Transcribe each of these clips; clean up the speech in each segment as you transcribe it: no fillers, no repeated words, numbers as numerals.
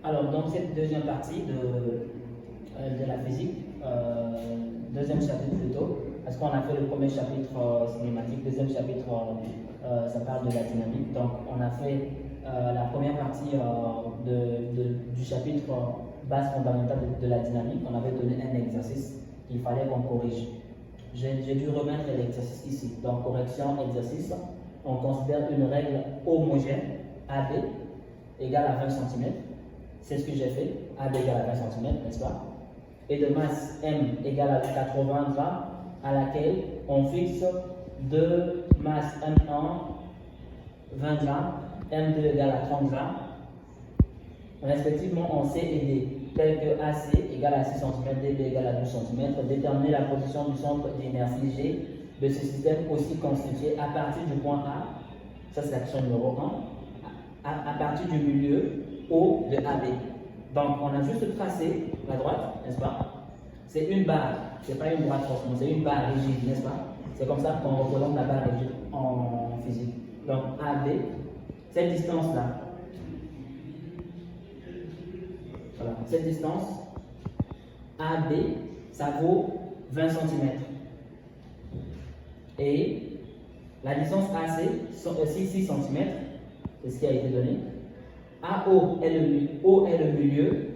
Alors, donc cette deuxième partie de la physique, deuxième chapitre plutôt, parce qu'on a fait le premier chapitre cinématique, deuxième chapitre, ça parle de la dynamique. Donc, on a fait la première partie du chapitre base fondamentale de la dynamique. On avait donné un exercice qu'il fallait qu'on corrige. J'ai dû remettre l'exercice ici. Donc, correction, exercice. On considère une règle homogène, AB, égale à 20 cm. C'est ce que j'ai fait, AB égale à 20 cm, n'est-ce pas? Et de masse M égale à 80 grammes, à laquelle on fixe de masse M1, 20 grammes, M2 égale à 30 grammes, respectivement en C et D, tel que AC égale à 6 cm, DB égale à 12 cm. Déterminer la position du centre d'inertie G de ce système aussi constitué à partir du point A, ça c'est la question numéro 1, à partir du milieu O de AB. Donc on a juste tracé la droite, n'est-ce pas? C'est une barre, c'est pas une droite forcément, c'est une barre rigide, n'est-ce pas? C'est comme ça qu'on représente la barre rigide en physique. Donc AB, cette distance-là, voilà, cette distance AB, ça vaut 20 cm. Et la distance AC, 6 cm, c'est ce qui a été donné. AO est le milieu,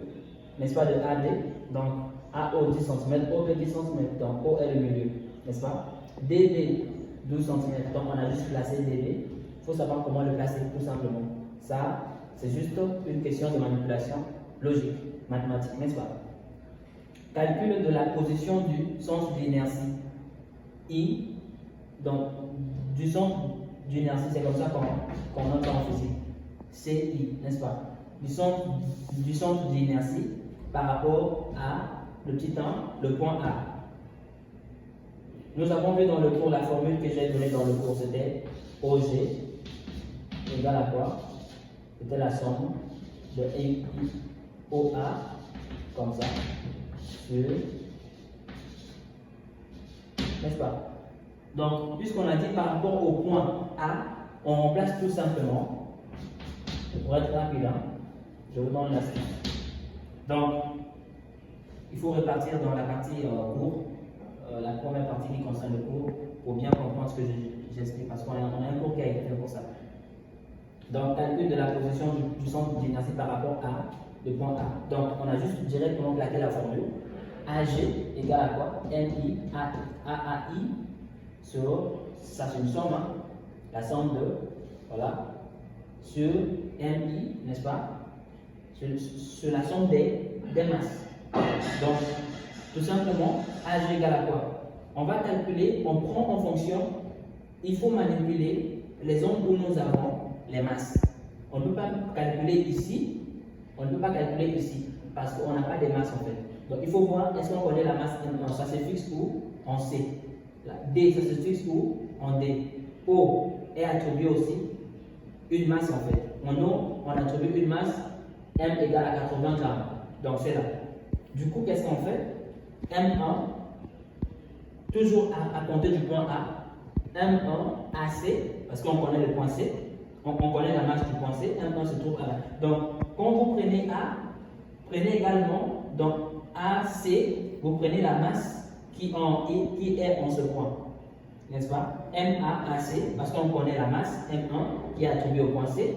n'est-ce pas, de AD. Donc AO 10 cm, OB 10 cm, donc O est le milieu, n'est-ce pas? DB 12 cm, donc on a juste placé DB. Il faut savoir comment le placer tout simplement. Ça, c'est juste une question de manipulation logique, mathématique, n'est-ce pas? Calcul de la position du centre d'inertie I. Donc, du centre d'inertie, c'est comme ça qu'on note en physique. CI, n'est-ce pas? Du centre d'inertie par rapport à le petit 1, le point A. Nous avons vu dans le cours la formule que j'ai donnée dans le cours, c'était OG égale à quoi? C'était la somme de OA, comme ça, sur, n'est-ce pas? Donc, puisqu'on a dit par rapport au point A, on remplace tout simplement, pour être rapide, je vous donne la suite. Donc, il faut repartir dans la partie cours, la première partie qui concerne le cours, pour bien comprendre ce que j'explique, parce qu'on a un cours qui a été fait pour ça. Donc, calcul de la position du centre d'inertie par rapport à le point A. Donc, on a juste directement claqué la formule. AG égale à quoi? MI, AAI, sur, ça c'est une somme, la somme de, voilà, sur MI, n'est-ce pas? Sur la somme des masses. Donc, tout simplement, AG égale à quoi? On va calculer, on prend en fonction, il faut manipuler les ondes où nous avons les masses. On ne peut pas calculer ici, parce qu'on n'a pas de masse en fait. Donc il faut voir, est-ce qu'on connaît la masse M1? Ça se fixe où? En C. D, ça se fixe où? En D. O est attribué aussi une masse en fait. En O, on attribue une masse M égale à 80 grammes. Donc c'est là. Du coup, qu'est-ce qu'on fait? M1, toujours à compter du point A. M1 AC, parce qu'on connaît le point C. On connaît la masse du point C, M1 se trouve à là. Donc, quand vous prenez A, prenez également, donc AC, vous prenez la masse qui est en ce point, n'est-ce pas? MAAC, parce qu'on connaît la masse, M1 qui est attribuée au point C,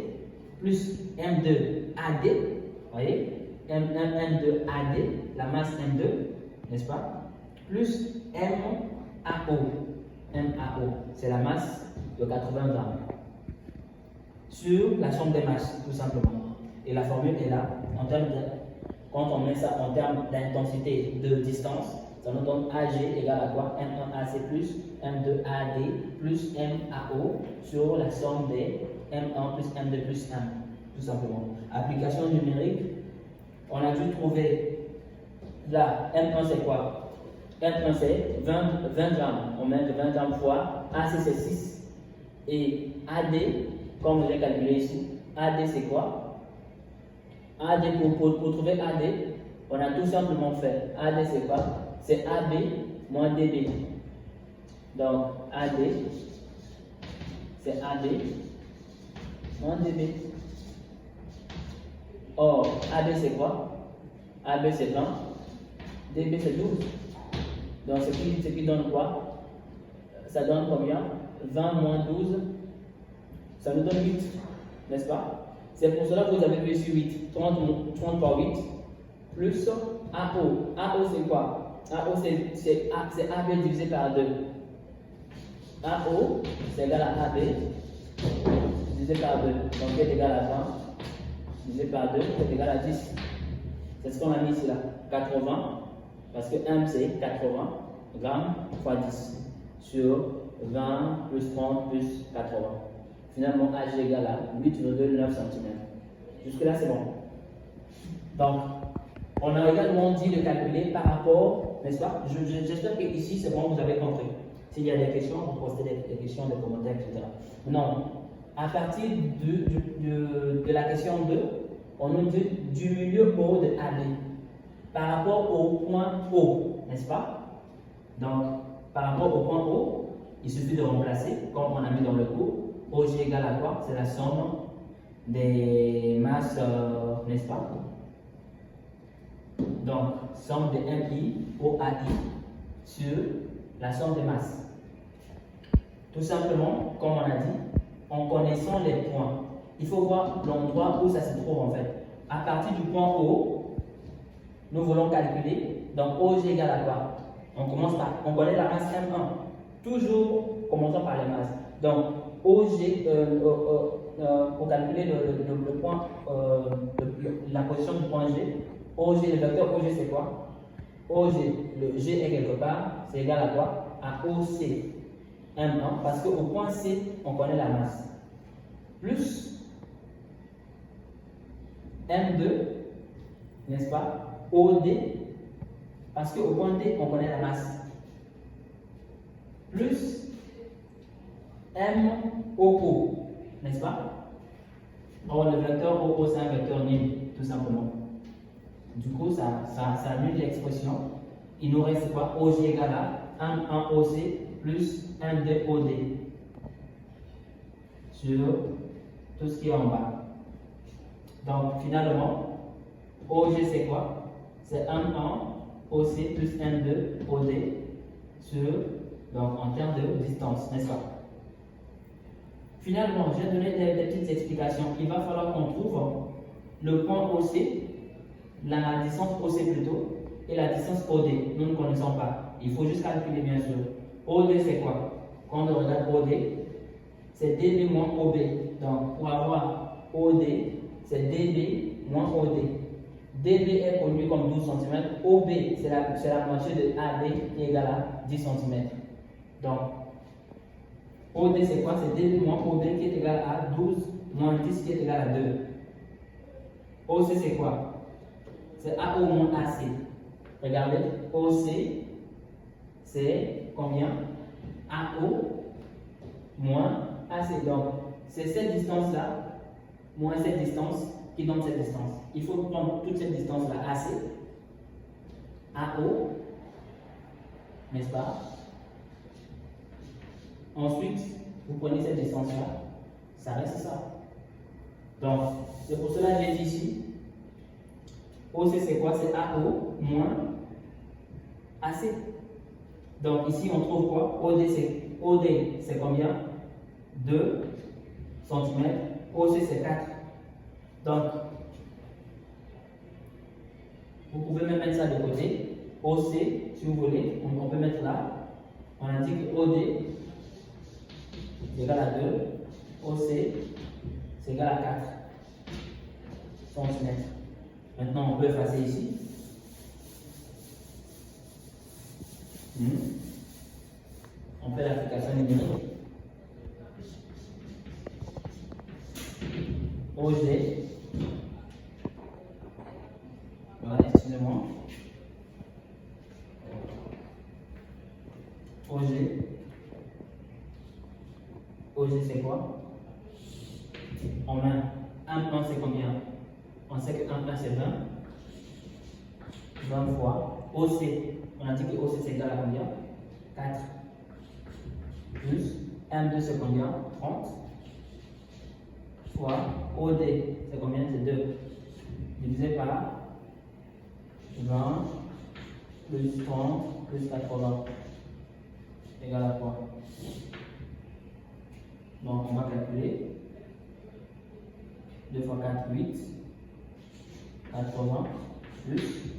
plus M2 AD, vous voyez? M2 AD, la masse M2, n'est-ce pas? Plus MAO, c'est la masse de 80 grammes. Sur la somme des masses, tout simplement. Et la formule est là. Quand on met ça en termes d'intensité de distance, ça nous donne AG égale à quoi? M1AC plus M2AD plus MAO sur la somme des M1 plus M2 plus M, tout simplement. Application numérique, on a dû trouver là, M1 c'est quoi? M1 c'est 20 grammes. On met 20 grammes fois AC c'est 6 et AD, comme je l'ai calculé ici, AD c'est quoi? AD, pour trouver AD, on a tout simplement fait AD c'est quoi? C'est AB moins DB. Donc AD, c'est AD moins DB. Or, AB c'est quoi? AB c'est 20, DB c'est 12. Donc ce qui donne quoi? Ça donne combien? 20 moins 12, ça nous donne 8, n'est-ce pas? C'est pour cela que vous avez vu ici 8. 30 par 8, plus AO. AO c'est quoi? AO c'est AB divisé par 2. AO c'est égal à AB divisé par 2. Donc qui est égal à 20 divisé par 2, qui est égal à 10. C'est ce qu'on a mis ici là. 80, parce que M c'est 80 grammes fois 10 sur 20 plus 30 plus 80. Finalement, H égale à 8,9 cm. Jusque-là, c'est bon. Donc, on a également dit de calculer par rapport, n'est-ce pas? J'espère qu'ici, c'est bon, vous avez compris. S'il y a des questions, vous posez des questions, des commentaires, etc. Non. À partir de la question 2, on nous dit du milieu haut de AB par rapport au point O, n'est-ce pas? Donc, par rapport au point O, il suffit de remplacer, comme on a mis dans le cours. OG égale à quoi? C'est la somme des masses, n'est-ce pas? Donc, somme de MI au AI sur la somme des masses. Tout simplement, comme on a dit, en connaissant les points, il faut voir l'endroit où ça se trouve en fait. À partir du point O, nous voulons calculer. Donc, OG égale à quoi? On connaît la masse M1. Toujours commençons par les masses. Donc, OG, pour calculer le point, la position du point G, OG, le vecteur OG c'est quoi? OG, le G est quelque part, c'est égal à quoi? À OC M1, parce qu'au point C, on connaît la masse. Plus M2, n'est-ce pas? OD, parce qu'au point D, on connaît la masse. Plus MOO, n'est-ce pas? Or, le vecteur OO, c'est un vecteur nul, tout simplement. Du coup, ça annule l'expression. Il nous reste quoi? OG égale à 1 OC plus 1 OD sur tout ce qui est en bas. Donc, finalement, OG c'est quoi? C'est 1 OC plus 1 OD sur, donc en termes de distance, n'est-ce pas? Finalement, j'ai donné des petites explications. Il va falloir qu'on trouve le point OC, la distance OC plutôt, et la distance OD. Nous ne connaissons pas. Il faut juste calculer bien sûr. OD c'est quoi? Quand on regarde OD, c'est DB moins OB. Donc pour avoir OD, c'est DB moins OD. DB est connu comme 12 cm. OB, c'est la moitié de AD qui est égal à 10 cm. Donc, OD c'est quoi? C'est DB moins OB qui est égal à 12 moins 10 qui est égal à 2. OC c'est quoi? C'est AO moins AC. Regardez, OC c'est combien? AO moins AC. Donc, c'est cette distance-là moins cette distance qui donne cette distance. Il faut prendre toute cette distance-là AC, AO, n'est-ce pas? Ensuite, vous prenez cette distance-là, ça reste ça. Donc, c'est pour cela que j'ai dit ici, OC c'est quoi? C'est AO moins AC. Donc ici on trouve quoi? OD c'est combien? 2 cm. OC c'est 4. Donc, vous pouvez même mettre ça de côté. OC, si vous voulez, on peut mettre là. On a dit que OD c'est égal à 2. OC c'est égal à 4 cm. Maintenant, on peut effacer ici. On fait l'application numérique. OG. Voilà, excusez-moi. OG. OG c'est quoi? En main. Un plan c'est combien? On sait que 1 plan c'est 20. 20 fois OC. On a dit que OC c'est égal à combien? 4. Plus M2 c'est combien? 30. Fois OD c'est combien? C'est 2. divisé par 20 plus 30 plus 80 égale à quoi? Donc on va calculer 2 fois 4, 8, 80 plus